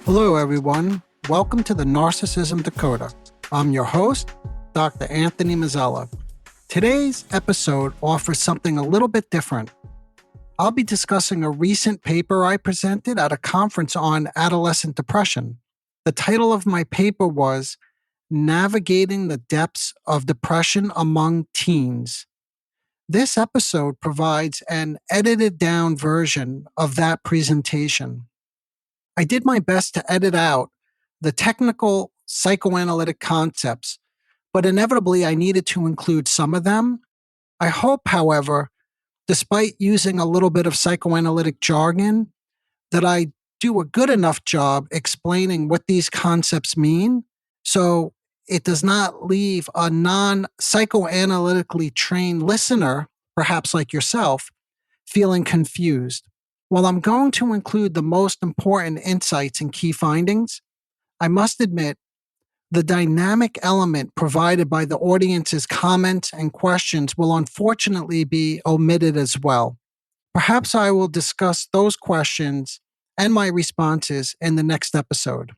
Hello, everyone. Welcome to the Narcissism Decoder. I'm your host, Dr. Anthony Mazzella. Today's episode offers something a little bit different. I'll be discussing a recent paper I presented at a conference on adolescent depression. The title of my paper was Navigating the Depths of Depression Among Teens. This episode provides an edited down version of that presentation. I did my best to edit out the technical psychoanalytic concepts, but inevitably I needed to include some of them. I hope, however, despite using a little bit of psychoanalytic jargon, that I do a good enough job explaining what these concepts mean, so it does not leave a non-psychoanalytically trained listener, perhaps like yourself, feeling confused. While I'm going to include the most important insights and key findings, I must admit the dynamic element provided by the audience's comments and questions will unfortunately be omitted as well. Perhaps I will discuss those questions and my responses in the next episode.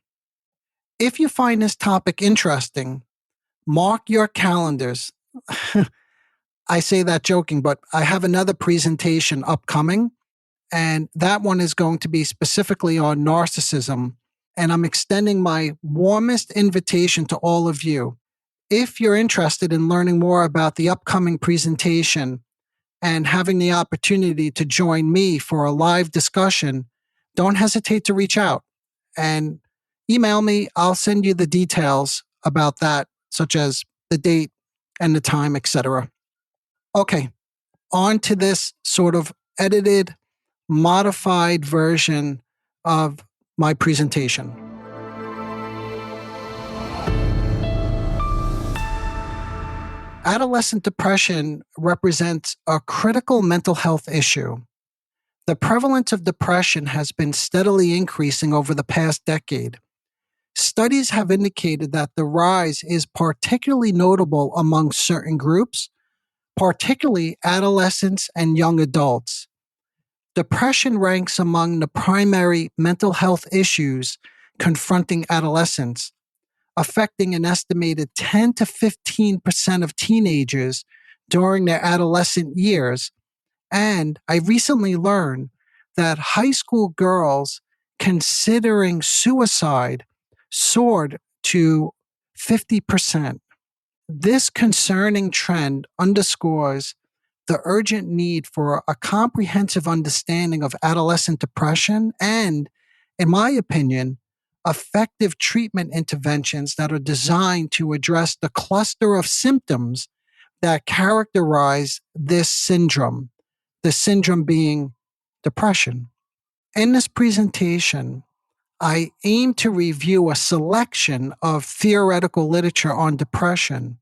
If you find this topic interesting, mark your calendars. I say that joking, but I have another presentation upcoming, and that one is going to be specifically on narcissism. And I'm extending my warmest invitation to all of you. If you're interested in learning more about the upcoming presentation and having the opportunity to join me for a live discussion, don't hesitate to reach out and email me. I'll send you the details about that, such as the date and the time, etc. Okay, on to this sort of edited, modified version of my presentation. Adolescent depression represents a critical mental health issue. The prevalence of depression has been steadily increasing over the past decade. Studies have indicated that the rise is particularly notable among certain groups, particularly adolescents and young adults. Depression ranks among the primary mental health issues confronting adolescents, affecting an estimated 10 to 15% of teenagers during their adolescent years. And I recently learned that high school girls considering suicide soared to 50%. This concerning trend underscores the urgent need for a comprehensive understanding of adolescent depression and, in my opinion, effective treatment interventions that are designed to address the cluster of symptoms that characterize this syndrome, the syndrome being depression. In this presentation, I aim to review a selection of theoretical literature on depression.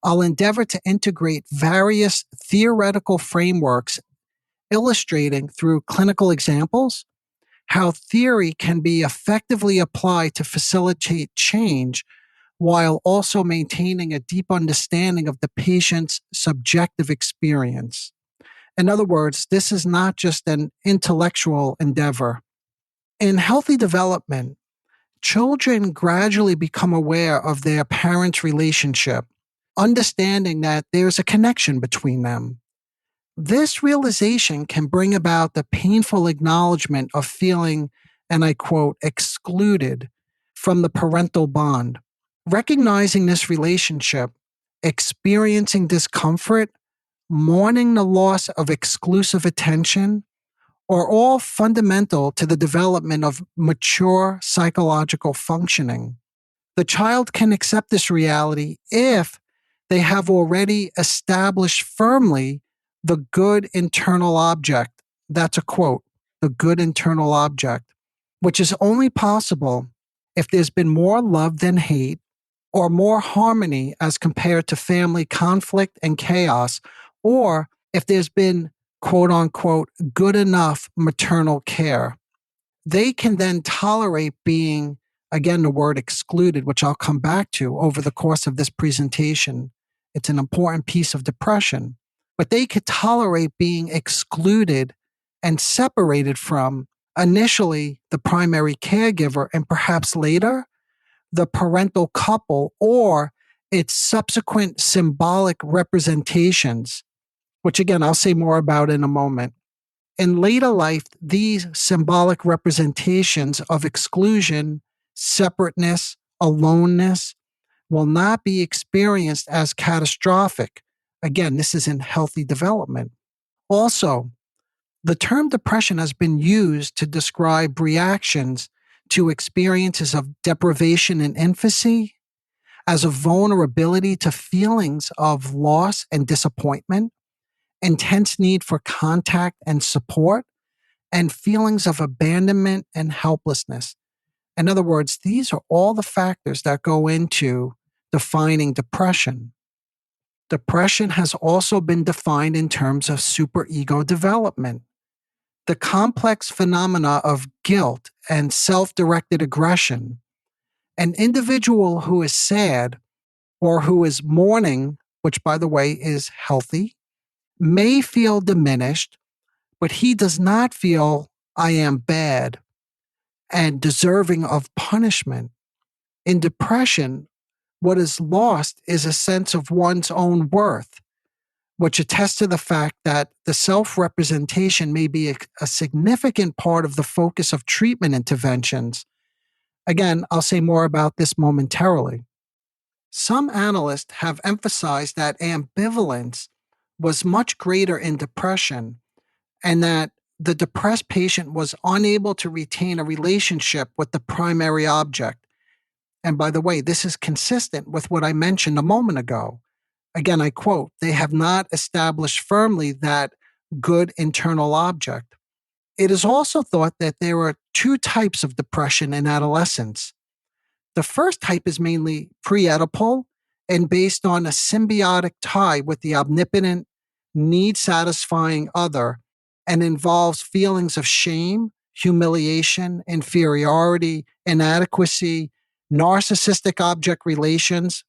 I'll endeavor to integrate various theoretical frameworks illustrating through clinical examples how theory can be effectively applied to facilitate change while also maintaining a deep understanding of the patient's subjective experience. In other words, this is not just an intellectual endeavor. In healthy development, children gradually become aware of their parents' relationship, understanding that there's a connection between them. This realization can bring about the painful acknowledgement of feeling, and I quote, excluded from the parental bond. Recognizing this relationship, experiencing discomfort, mourning the loss of exclusive attention, are all fundamental to the development of mature psychological functioning. The child can accept this reality if they have already established firmly the good internal object. That's a quote, the good internal object, which is only possible if there's been more love than hate or more harmony as compared to family conflict and chaos, or if there's been quote unquote good enough maternal care. They can then tolerate being Again, the word excluded, which I'll come back to over the course of this presentation. It's an important piece of depression, but they could tolerate being excluded and separated from initially the primary caregiver and perhaps later the parental couple or its subsequent symbolic representations, which again, I'll say more about in a moment. In later life, these symbolic representations of exclusion, separateness, aloneness will not be experienced as catastrophic. Again, this is in healthy development. Also, the term depression has been used to describe reactions to experiences of deprivation in infancy, as a vulnerability to feelings of loss and disappointment, intense need for contact and support, and feelings of abandonment and helplessness. In other words, these are all the factors that go into defining depression. Depression has also been defined in terms of superego development. The complex phenomena of guilt and self-directed aggression. An individual who is sad or who is mourning, which by the way is healthy, may feel diminished, but he does not feel I am bad and deserving of punishment. In depression, what is lost is a sense of one's own worth, which attests to the fact that the self-representation may be a significant part of the focus of treatment interventions. Again, I'll say more about this momentarily. Some analysts have emphasized that ambivalence was much greater in depression and that the depressed patient was unable to retain a relationship with the primary object. And by the way, this is consistent with what I mentioned a moment ago. Again, I quote, they have not established firmly that good internal object. It is also thought that there are two types of depression in adolescence. The first type is mainly pre-Oedipal and based on a symbiotic tie with the omnipotent, need-satisfying other and involves feelings of shame, humiliation, inferiority, inadequacy, narcissistic object relations,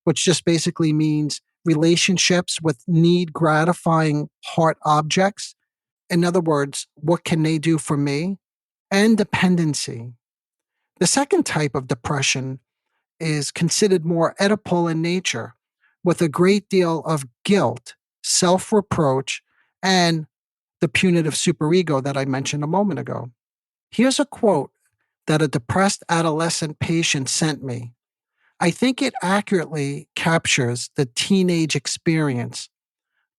which just basically means relationships with need gratifying heart objects. In other words, what can they do for me? And dependency. The second type of depression is considered more Oedipal in nature, with a great deal of guilt, self reproach, and the punitive superego that I mentioned a moment ago. Here's a quote that a depressed adolescent patient sent me. I think it accurately captures the teenage experience.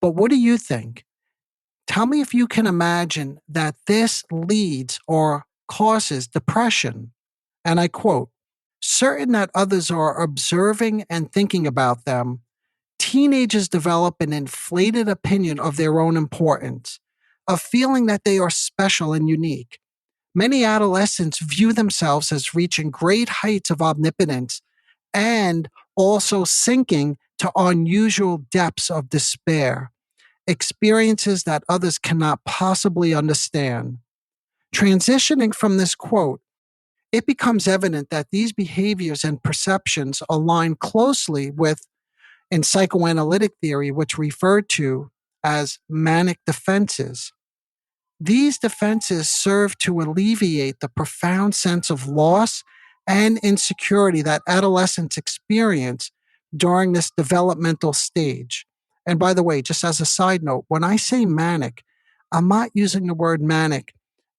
But what do you think? Tell me if you can imagine that this leads or causes depression. And I quote, certain that others are observing and thinking about them, teenagers develop an inflated opinion of their own importance, a feeling that they are special and unique. Many adolescents view themselves as reaching great heights of omnipotence and also sinking to unusual depths of despair, experiences that others cannot possibly understand. Transitioning from this quote, it becomes evident that these behaviors and perceptions align closely with, in psychoanalytic theory, which referred to as manic defenses. These defenses serve to alleviate the profound sense of loss and insecurity that adolescents experience during this developmental stage. And by the way, just as a side note, when I say manic, I'm not using the word manic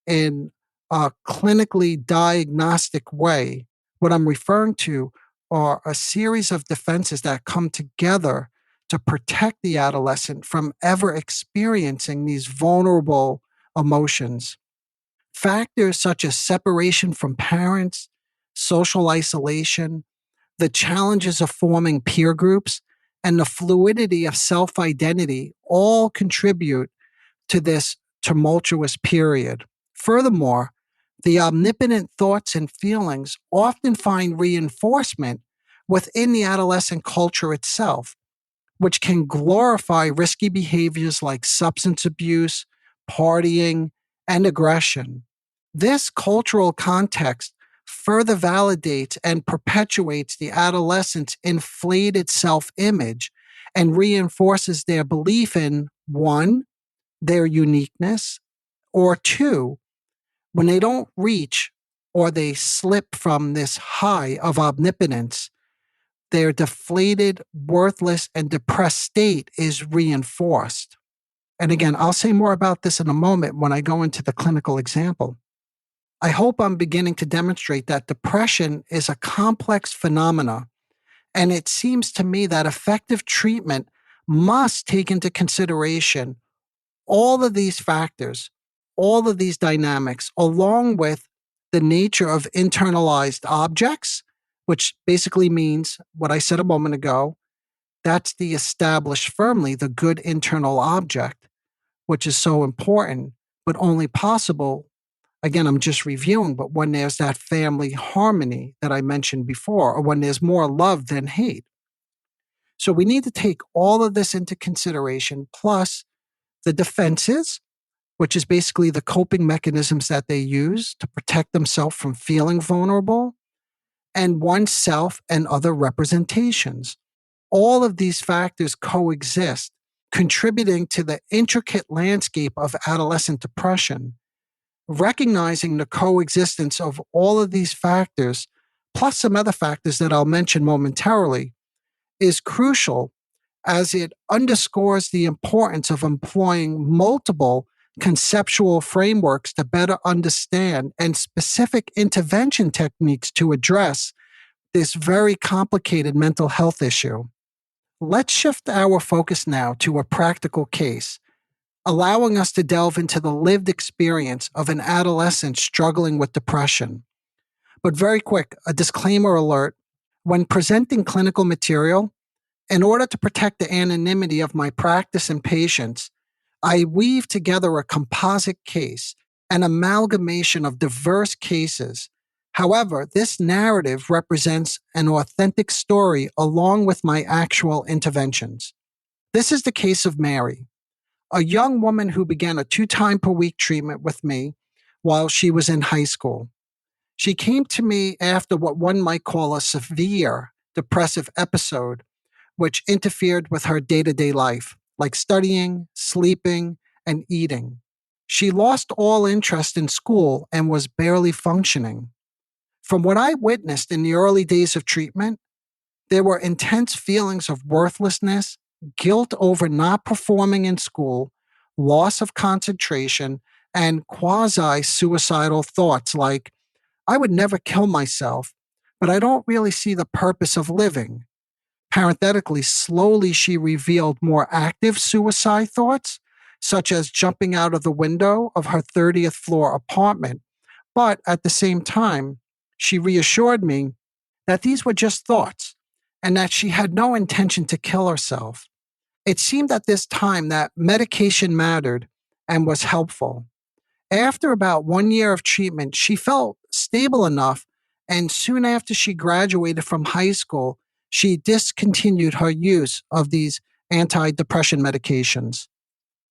in a clinically diagnostic way. What I'm referring to are a series of defenses that come together to protect the adolescent from ever experiencing these vulnerable emotions. Factors such as separation from parents, social isolation, the challenges of forming peer groups, and the fluidity of self identity all contribute to this tumultuous period. Furthermore, the omnipotent thoughts and feelings often find reinforcement within the adolescent culture itself, which can glorify risky behaviors like substance abuse, partying, and aggression. This cultural context further validates and perpetuates the adolescent's inflated self image and reinforces their belief in one, their uniqueness, or two, when they don't reach or they slip from this high of omnipotence, their deflated, worthless, and depressed state is reinforced. And again, I'll say more about this in a moment when I go into the clinical example. I hope I'm beginning to demonstrate that depression is a complex phenomena, and it seems to me that effective treatment must take into consideration all of these factors, all of these dynamics, along with the nature of internalized objects, which basically means what I said a moment ago. That's the established firmly, the good internal object, which is so important, but only possible. Again, I'm just reviewing, but when there's that family harmony that I mentioned before, or when there's more love than hate. So we need to take all of this into consideration, plus the defenses, which is basically the coping mechanisms that they use to protect themselves from feeling vulnerable, and oneself and other representations. All of these factors coexist, contributing to the intricate landscape of adolescent depression. Recognizing the coexistence of all of these factors, plus some other factors that I'll mention momentarily, is crucial as it underscores the importance of employing multiple conceptual frameworks to better understand and specific intervention techniques to address this very complicated mental health issue. Let's shift our focus now to a practical case, allowing us to delve into the lived experience of an adolescent struggling with depression. But very quick, a disclaimer alert. When presenting clinical material, in order to protect the anonymity of my practice and patients, I weave together a composite case, an amalgamation of diverse cases. However, this narrative represents an authentic story along with my actual interventions. This is the case of Mary, a young woman who began a 2 times per week treatment with me while she was in high school. She came to me after what one might call a severe depressive episode, which interfered with her day to day life, like studying, sleeping, and eating. She lost all interest in school and was barely functioning. From what I witnessed in the early days of treatment, there were intense feelings of worthlessness, guilt over not performing in school, loss of concentration, and quasi suicidal thoughts like, I would never kill myself, but I don't really see the purpose of living. Parenthetically, slowly she revealed more active suicide thoughts, such as jumping out of the window of her 30th floor apartment. But at the same time, she reassured me that these were just thoughts and that she had no intention to kill herself. It seemed at this time that medication mattered and was helpful. After about 1 year of treatment, she felt stable enough, and soon after she graduated from high school, she discontinued her use of these antidepressant medications.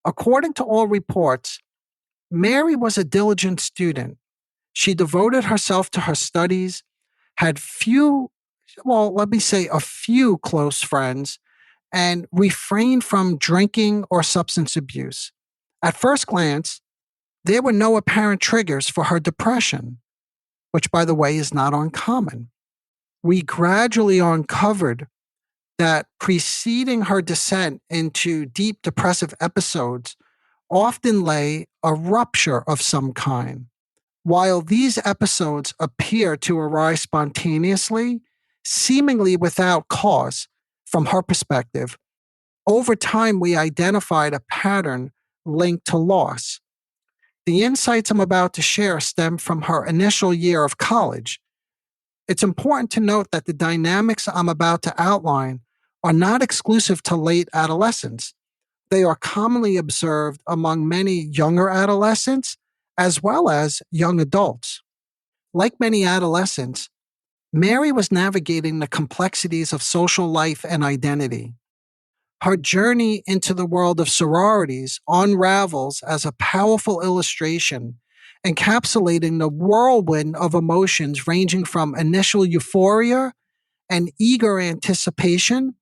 According to all reports, Mary was a diligent student. She devoted herself to her studies, had let me say a few close friends, and refrained from drinking or substance abuse. At first glance, there were no apparent triggers for her depression, which, by the way, is not uncommon. We gradually uncovered that preceding her descent into deep depressive episodes often lay a rupture of some kind. While these episodes appear to arise spontaneously, seemingly without cause from her perspective, over time we identified a pattern linked to loss. The insights I'm about to share stem from her initial year of college. It's important to note that the dynamics I'm about to outline are not exclusive to late adolescence. They are commonly observed among many younger adolescents as well as young adults. Like many adolescents, Mary was navigating the complexities of social life and identity. Her journey into the world of sororities unravels as a powerful illustration encapsulating the whirlwind of emotions ranging from initial euphoria and eager anticipation.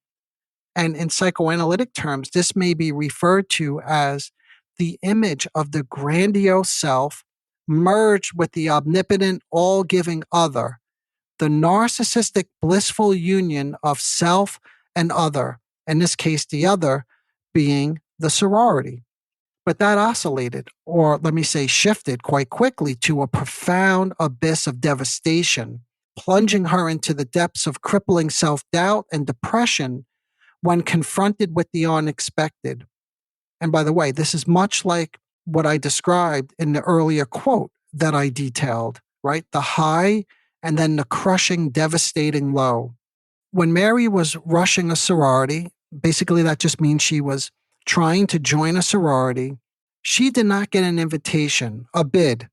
And in psychoanalytic terms, this may be referred to as the image of the grandiose self merged with the omnipotent, all giving other, the narcissistic blissful union of self and other, in this case, the other being the sorority. But that oscillated, or let me say, shifted quite quickly to a profound abyss of devastation, plunging her into the depths of crippling self doubt and depression when confronted with the unexpected. And by the way, this is much like what I described in the earlier quote that I detailed, right? The high and then the crushing, devastating low. When Mary was rushing a sorority, basically that just means she was trying to join a sorority. She did not get an invitation, a bid,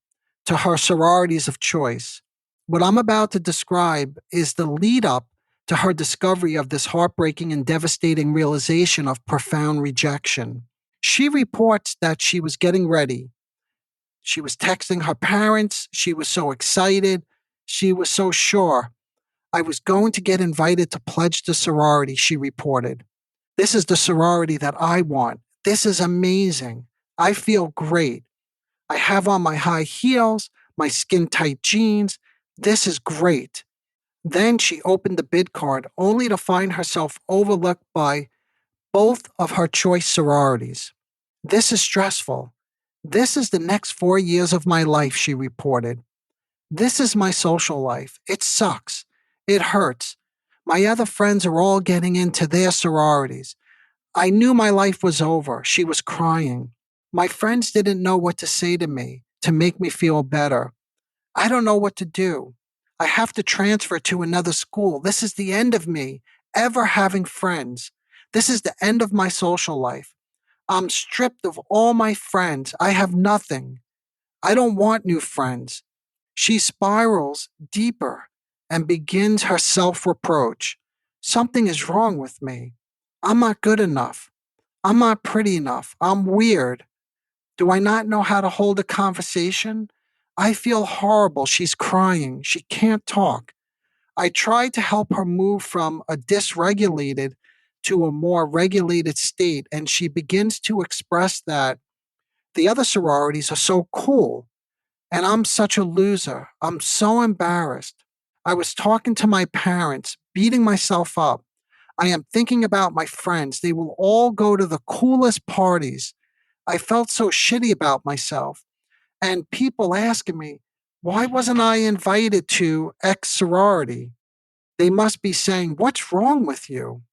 to her sororities of choice. What I'm about to describe is the lead up to her discovery of this heartbreaking and devastating realization of profound rejection. She reports that she was getting ready. She was texting her parents. She was so excited. She was so sure. I was going to get invited to pledge the sorority, she reported. This is the sorority that I want. This is amazing. I feel great. I have on my high heels, my skin tight jeans. This is great. Then she opened the bid card only to find herself overlooked by both of her choice sororities. This is stressful. This is the next 4 years of my life, she reported. This is my social life. It sucks. It hurts. My other friends are all getting into their sororities. I knew my life was over. She was crying. My friends didn't know what to say to me to make me feel better. I don't know what to do. I have to transfer to another school. This is the end of me ever having friends. This is the end of my social life. I'm stripped of all my friends. I have nothing. I don't want new friends. She spirals deeper and begins her self reproach. Something is wrong with me. I'm not good enough. I'm not pretty enough. I'm weird. Do I not know how to hold a conversation? I feel horrible. She's crying. She can't talk. I try to help her move from a dysregulated to a more regulated state, and she begins to express that the other sororities are so cool, and I'm such a loser. I'm so embarrassed. I was talking to my parents, beating myself up. I am thinking about my friends. They will all go to the coolest parties. I felt so shitty about myself. And people asking me, why wasn't I invited to X sorority? They must be saying, what's wrong with you?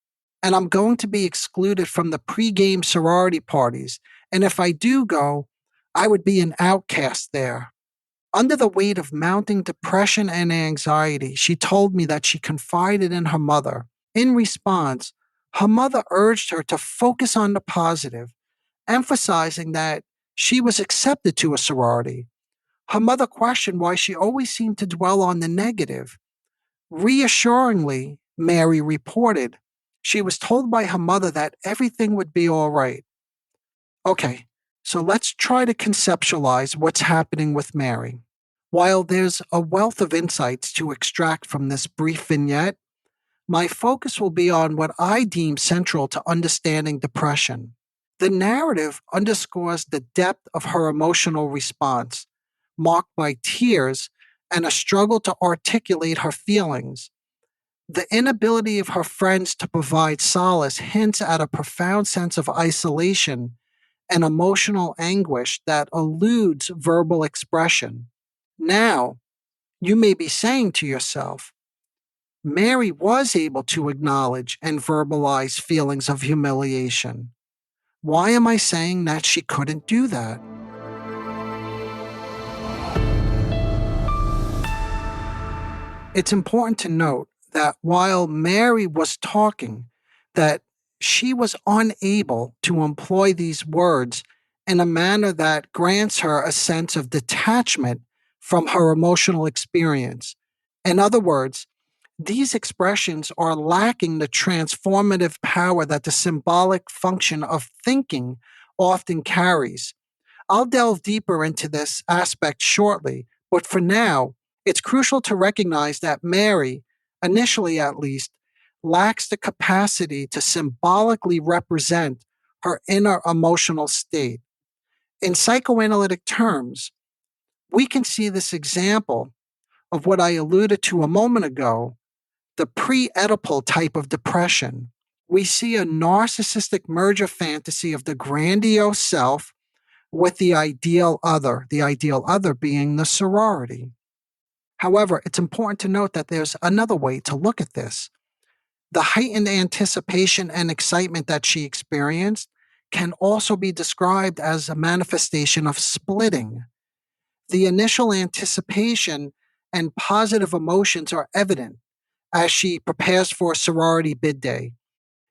And I'm going to be excluded from the pregame sorority parties. And if I do go, I would be an outcast there. Under the weight of mounting depression and anxiety, she told me that she confided in her mother. In response, her mother urged her to focus on the positive, emphasizing that she was accepted to a sorority. Her mother questioned why she always seemed to dwell on the negative. Reassuringly, Mary reported, she was told by her mother that everything would be all right. Okay, so let's try to conceptualize what's happening with Mary. While there's a wealth of insights to extract from this brief vignette, my focus will be on what I deem central to understanding depression. The narrative underscores the depth of her emotional response, marked by tears and a struggle to articulate her feelings. The inability of her friends to provide solace hints at a profound sense of isolation and emotional anguish that eludes verbal expression. Now, you may be saying to yourself, Mary was able to acknowledge and verbalize feelings of humiliation. Why am I saying that she couldn't do that? It's important to note that while Mary was talking, that she was unable to employ these words in a manner that grants her a sense of detachment from her emotional experience. In other words, these expressions are lacking the transformative power that the symbolic function of thinking often carries. I'll delve deeper into this aspect shortly, but for now, it's crucial to recognize that Mary, initially at least, lacks the capacity to symbolically represent her inner emotional state. In psychoanalytic terms, we can see this example of what I alluded to a moment ago, the pre Oedipal type of depression. We see a narcissistic merger fantasy of the grandiose self with the ideal other being the sorority. However, it's important to note that there's another way to look at this. The heightened anticipation and excitement that she experienced can also be described as a manifestation of splitting. The initial anticipation and positive emotions are evident as she prepares for sorority bid day.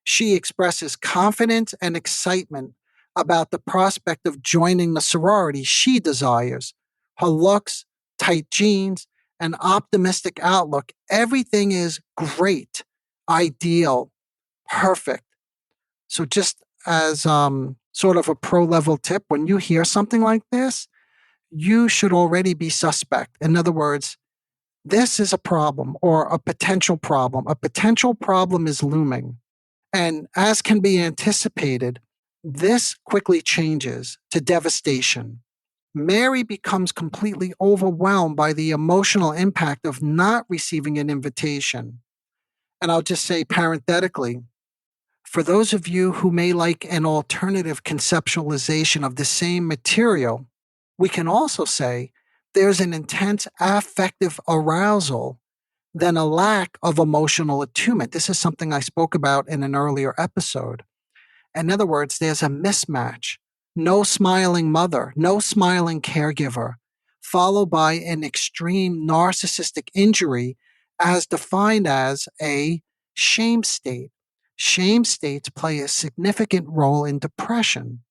She expresses confidence and excitement about the prospect of joining the sorority she desires. Her looks, tight jeans, and optimistic outlook, everything is great, ideal, perfect. So, just as sort of a pro level tip, when you hear something like this, you should already be suspect. In other words, this is a problem or a potential problem. A potential problem is looming. And as can be anticipated, this quickly changes to devastation. Mary becomes completely overwhelmed by the emotional impact of not receiving an invitation. And I'll just say parenthetically, for those of you who may like an alternative conceptualization of the same material, we can also say there's an intense affective arousal than a lack of emotional attunement. This is something I spoke about in an earlier episode. In other words, there's a mismatch. No smiling mother, no smiling caregiver, followed by an extreme narcissistic injury as defined as a shame state. Shame states play a significant role in depression.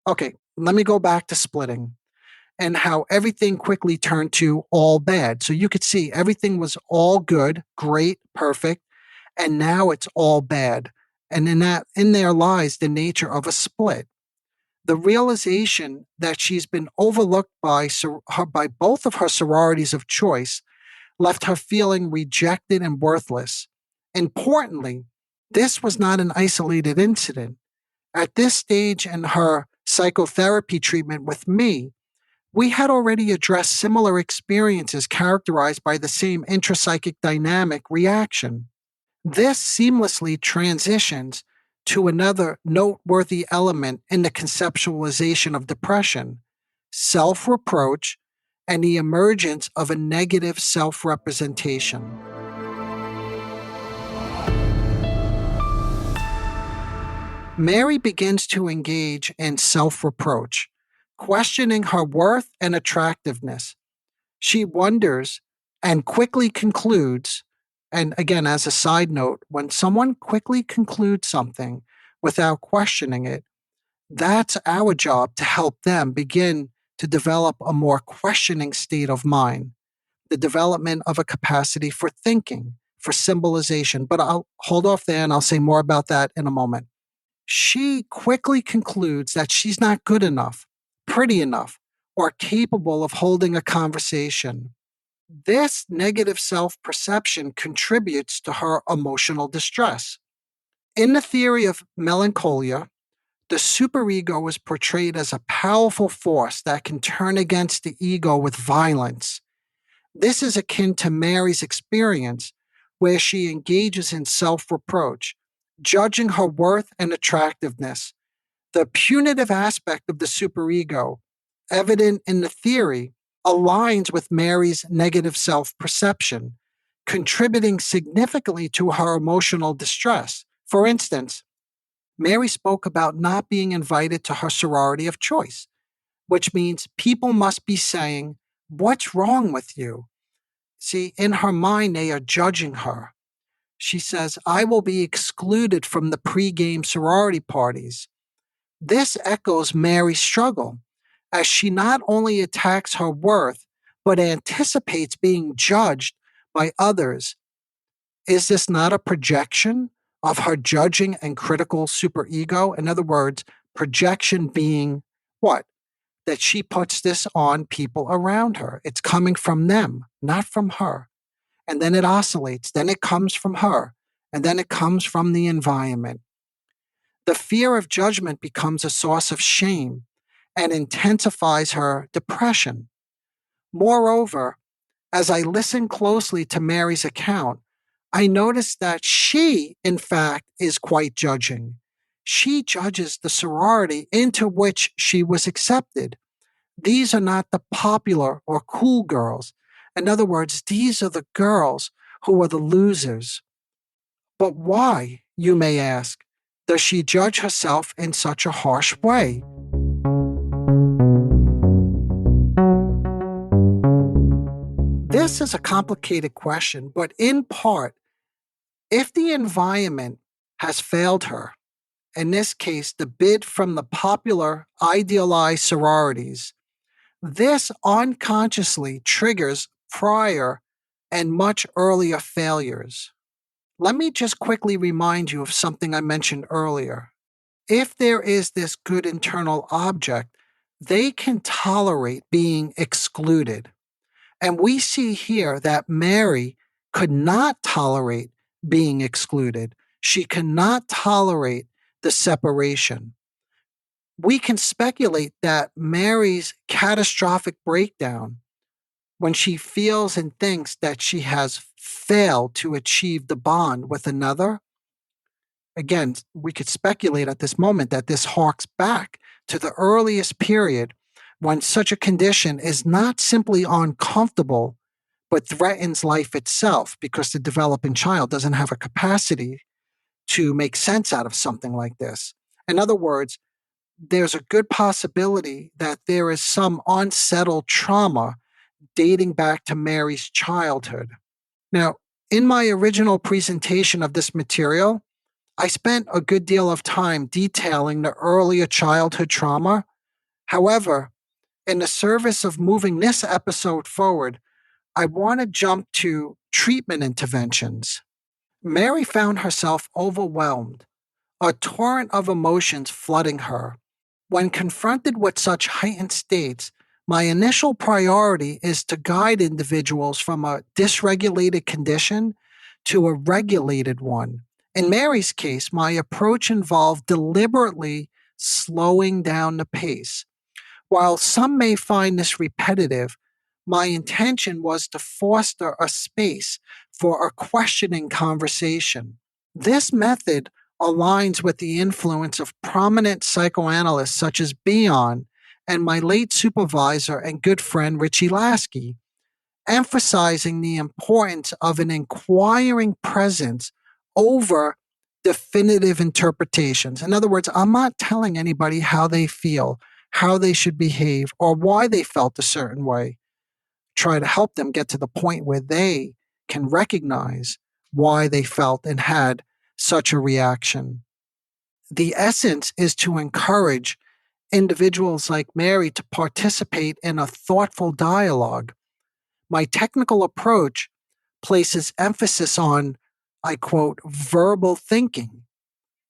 Okay, let me go back to splitting and how everything quickly turned to all bad. So you could see everything was all good, great, perfect, and now it's all bad. And in there lies the nature of a split. The realization that she's been overlooked by both of her sororities of choice left her feeling rejected and worthless. Importantly, this was not an isolated incident. At this stage in her psychotherapy treatment with me, we had already addressed similar experiences characterized by the same intrapsychic dynamic reaction. This seamlessly transitions to another noteworthy element in the conceptualization of depression: self reproach and the emergence of a negative self representation. Mary begins to engage in self reproach, questioning her worth and attractiveness. She wonders and quickly concludes, and again, as a side note, when someone quickly concludes something without questioning it, that's our job to help them begin to develop a more questioning state of mind, the development of a capacity for thinking, for symbolization. But I'll hold off there and I'll say more about that in a moment. She quickly concludes that she's not good enough, pretty enough, or capable of holding a conversation. This negative self perception contributes to her emotional distress. In the theory of melancholia, the superego is portrayed as a powerful force that can turn against the ego with violence. This is akin to Mary's experience, where she engages in self reproach, judging her worth and attractiveness. The punitive aspect of the superego, evident in the theory, aligns with Mary's negative self perception, contributing significantly to her emotional distress. For instance, Mary spoke about not being invited to her sorority of choice, which means people must be saying, "What's wrong with you?" See, in her mind, they are judging her. She says, "I will be excluded from the pregame sorority parties." This echoes Mary's struggle, as she not only attacks her worth, but anticipates being judged by others. Is this not a projection of her judging and critical superego? In other words, projection being what? that she puts this on people around her. It's coming from them, not from her. And then it oscillates. Then it comes from her. And then it comes from the environment. The fear of judgment becomes a source of shame and intensifies her depression. Moreover, as I listen closely to Mary's account, I notice that she, in fact, is quite judging. She judges the sorority into which she was accepted. These are not the popular or cool girls. In other words, these are the girls who are the losers. But why, you may ask, does she judge herself in such a harsh way? This is a complicated question, but in part, if the environment has failed her, in this case, the bid from the popular idealized sororities, this unconsciously triggers prior and much earlier failures. Let me just quickly remind you of something I mentioned earlier. If there is this good internal object, they can tolerate being excluded. And we see here that Mary could not tolerate being excluded. She cannot tolerate the separation. We can speculate that Mary's catastrophic breakdown, when she feels and thinks that she has failed to achieve the bond with another, again, we could speculate at this moment that this harks back to the earliest period when such a condition is not simply uncomfortable, but threatens life itself because the developing child doesn't have a capacity to make sense out of something like this. In other words, there's a good possibility that there is some unsettled trauma dating back to Mary's childhood. Now, in my original presentation of this material, I spent a good deal of time detailing the earlier childhood trauma. However, in the service of moving this episode forward, I want to jump to treatment interventions. Mary found herself overwhelmed, a torrent of emotions flooding her. When confronted with such heightened states, my initial priority is to guide individuals from a dysregulated condition to a regulated one. In Mary's case, my approach involved deliberately slowing down the pace. While some may find this repetitive, my intention was to foster a space for a questioning conversation. This method aligns with the influence of prominent psychoanalysts such as Bion and my late supervisor and good friend Richie Lasky, emphasizing the importance of an inquiring presence over definitive interpretations. In other words, I'm not telling anybody how they feel, how they should behave, or why they felt a certain way. Try to help them get to the point where they can recognize why they felt and had such a reaction. The essence is to encourage individuals like Mary to participate in a thoughtful dialogue. My technical approach places emphasis on, I quote, verbal thinking,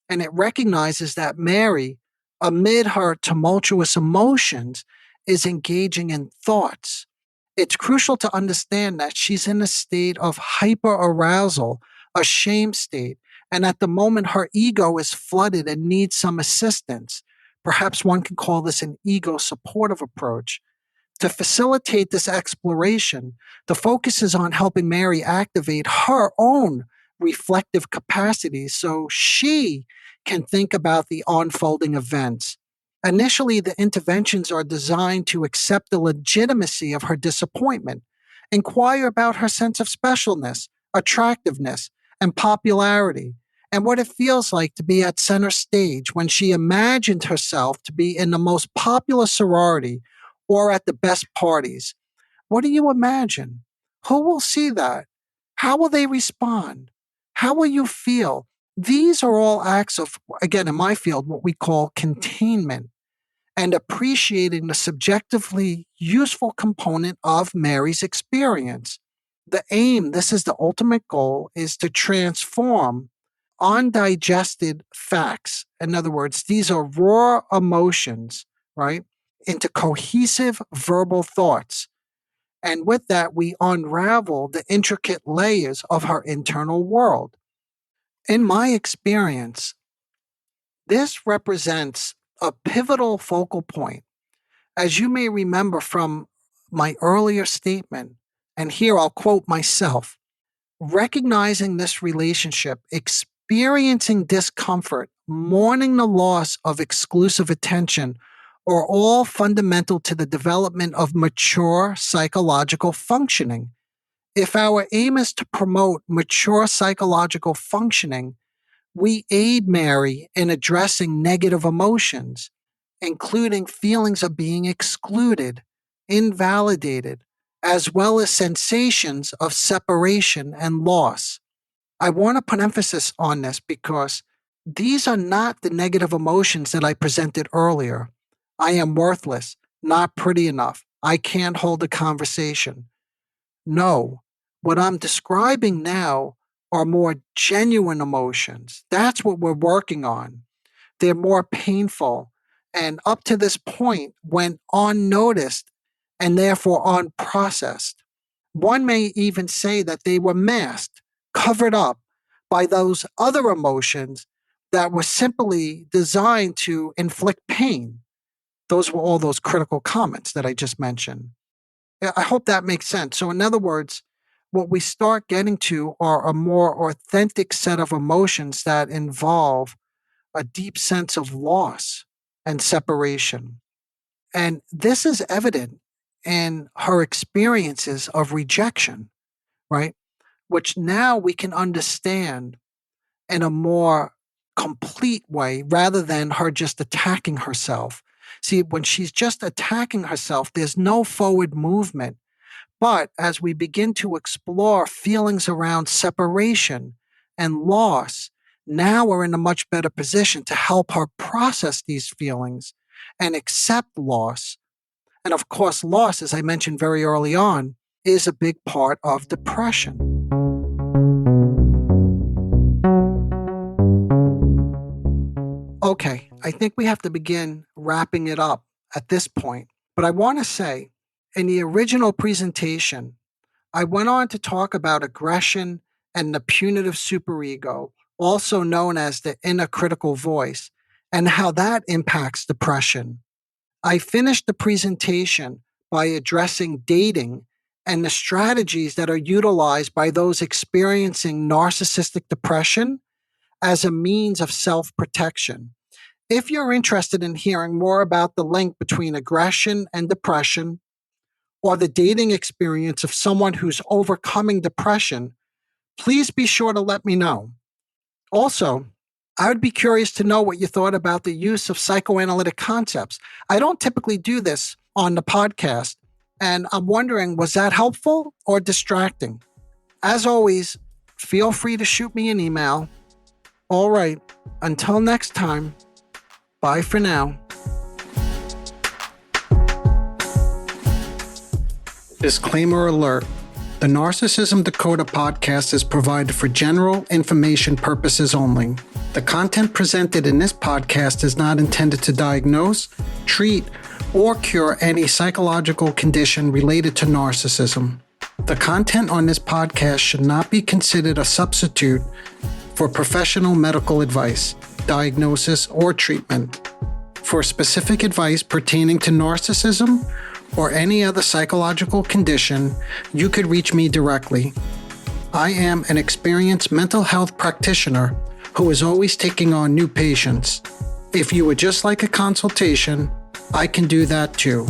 and it recognizes that Mary, amid her tumultuous emotions, is engaging in thoughts. It's crucial to understand that she's in a state of hyperarousal, a shame state, and at the moment her ego is flooded and needs some assistance. Perhaps one can call this an ego supportive approach. To facilitate this exploration, the focus is on helping Mary activate her own reflective capacities so she can think about the unfolding events. Initially, the interventions are designed to accept the legitimacy of her disappointment, inquire about her sense of specialness, attractiveness, and popularity, and what it feels like to be at center stage when she imagined herself to be in the most popular sorority or at the best parties. What do you imagine? Who will see that? How will they respond? How will you feel? These are all acts of, again, in my field, what we call containment and appreciating the subjectively useful component of Mary's experience. The aim, this is the ultimate goal, is to transform undigested facts. In other words, these are raw emotions, right, into cohesive verbal thoughts. And with that, we unravel the intricate layers of her internal world. In my experience, this represents a pivotal focal point. As you may remember from my earlier statement, and here I'll quote myself, recognizing this relationship, experiencing discomfort, mourning the loss of exclusive attention are all fundamental to the development of mature psychological functioning. If our aim is to promote mature psychological functioning, we aid Mary in addressing negative emotions, including feelings of being excluded, invalidated, as well as sensations of separation and loss. I want to put emphasis on this because these are not the negative emotions that I presented earlier. I am worthless, not pretty enough, I can't hold a conversation. No, what I'm describing now are more genuine emotions. That's what we're working on. They're more painful and up to this point went unnoticed and therefore unprocessed. One may even say that they were masked, covered up by those other emotions that were simply designed to inflict pain. Those were all those critical comments that I just mentioned. I hope that makes sense. So, in other words, what we start getting to are a more authentic set of emotions that involve a deep sense of loss and separation. And this is evident in her experiences of rejection, right? Which now we can understand in a more complete way rather than her just attacking herself. See, when she's just attacking herself, there's no forward movement. But as we begin to explore feelings around separation and loss, now we're in a much better position to help her process these feelings and accept loss. And of course, loss, as I mentioned very early on, is a big part of depression. Okay, I think we have to begin wrapping it up at this point. But I want to say, in the original presentation, I went on to talk about aggression and the punitive superego, also known as the inner critical voice, and how that impacts depression. I finished the presentation by addressing dating and the strategies that are utilized by those experiencing narcissistic depression as a means of self-protection. If you're interested in hearing more about the link between aggression and depression, or the dating experience of someone who's overcoming depression, please be sure to let me know. Also, I would be curious to know what you thought about the use of psychoanalytic concepts. I don't typically do this on the podcast, and I'm wondering, was that helpful or distracting? As always, feel free to shoot me an email. All right, until next time, bye for now. Disclaimer alert. The Narcissism Decoder podcast is provided for general information purposes only. The content presented in this podcast is not intended to diagnose, treat, or cure any psychological condition related to narcissism. The content on this podcast should not be considered a substitute for professional medical advice, diagnosis, or treatment. For specific advice pertaining to narcissism or any other psychological condition, you could reach me directly. I am an experienced mental health practitioner who is always taking on new patients. If you would just like a consultation, I can do that too.